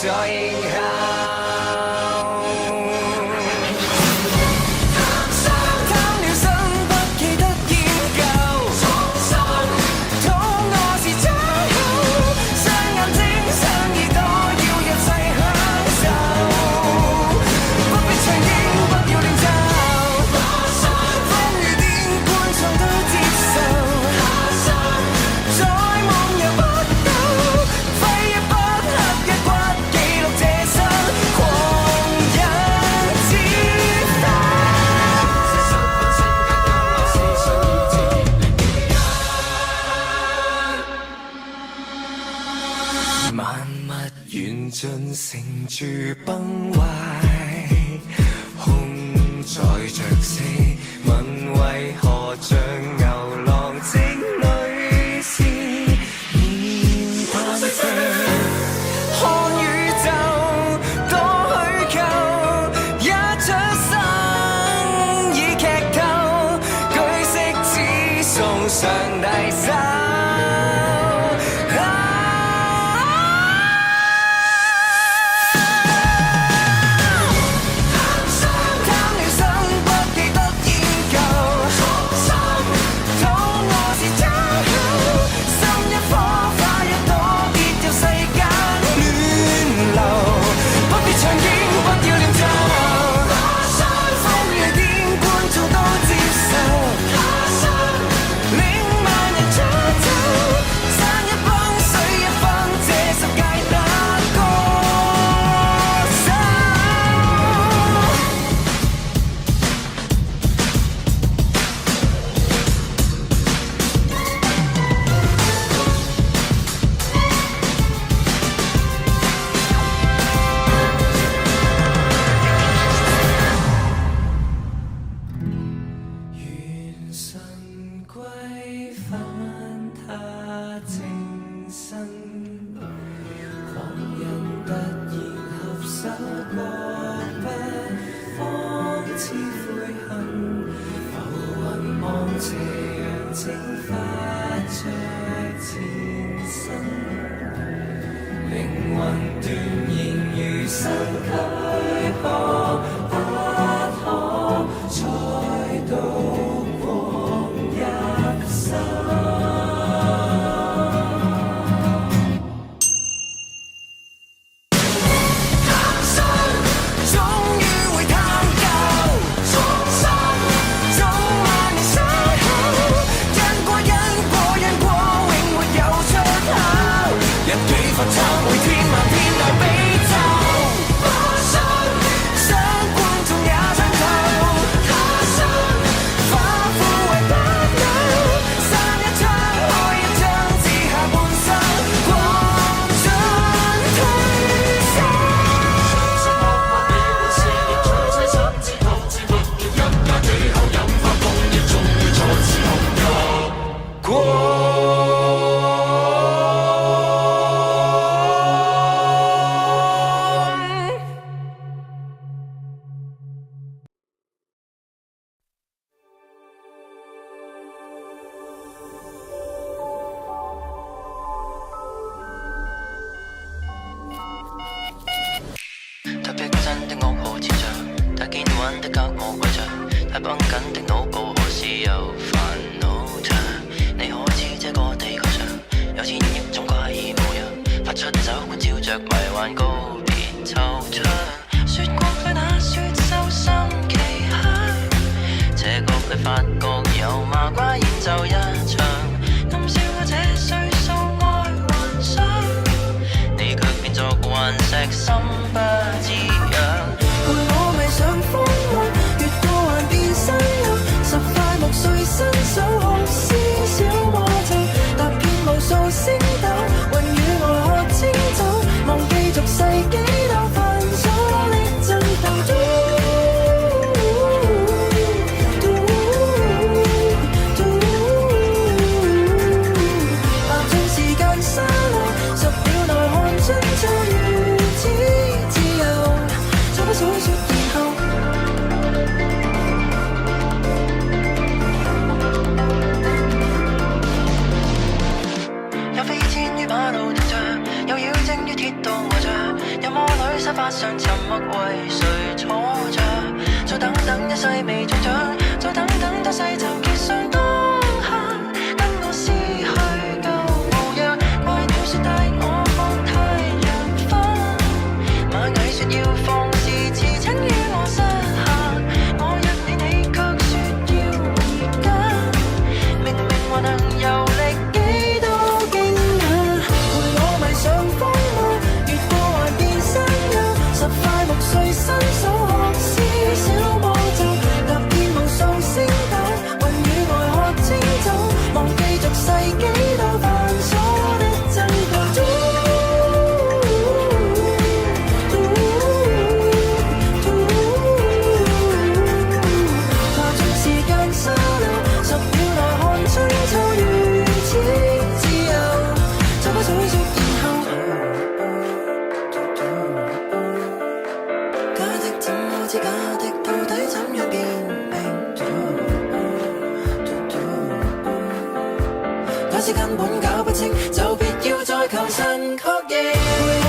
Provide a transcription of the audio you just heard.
再迎候。萬物緣盡，成住崩壞，空載着死，問為何像牛郎織女是面單飛？看宇宙多虛構，一出生已劇透，據悉只送上大手。沙發上沉默為誰坐着？再等等一世未中獎，再等等多世就結上當刻，跟我撕去舊模樣。怪鳥說帶我看太陽分，螞蟻說要放肆馳騁於我膝下，我約你你卻說要回家，明明還能遊歷幾多驚訝，陪我迷上荒漠，越過幻變山丘，十塊木碎伸手學詩小魔咒，踏遍無數星斗，雲與外喝清酒，忘記俗世幾多繁瑣的爭鬥。爬進時間沙漏，10秒內看春秋，如此自由，就不數數然後。假的怎麼知假的到底怎樣辨明？假使根本搞不清，就別要再求神確認。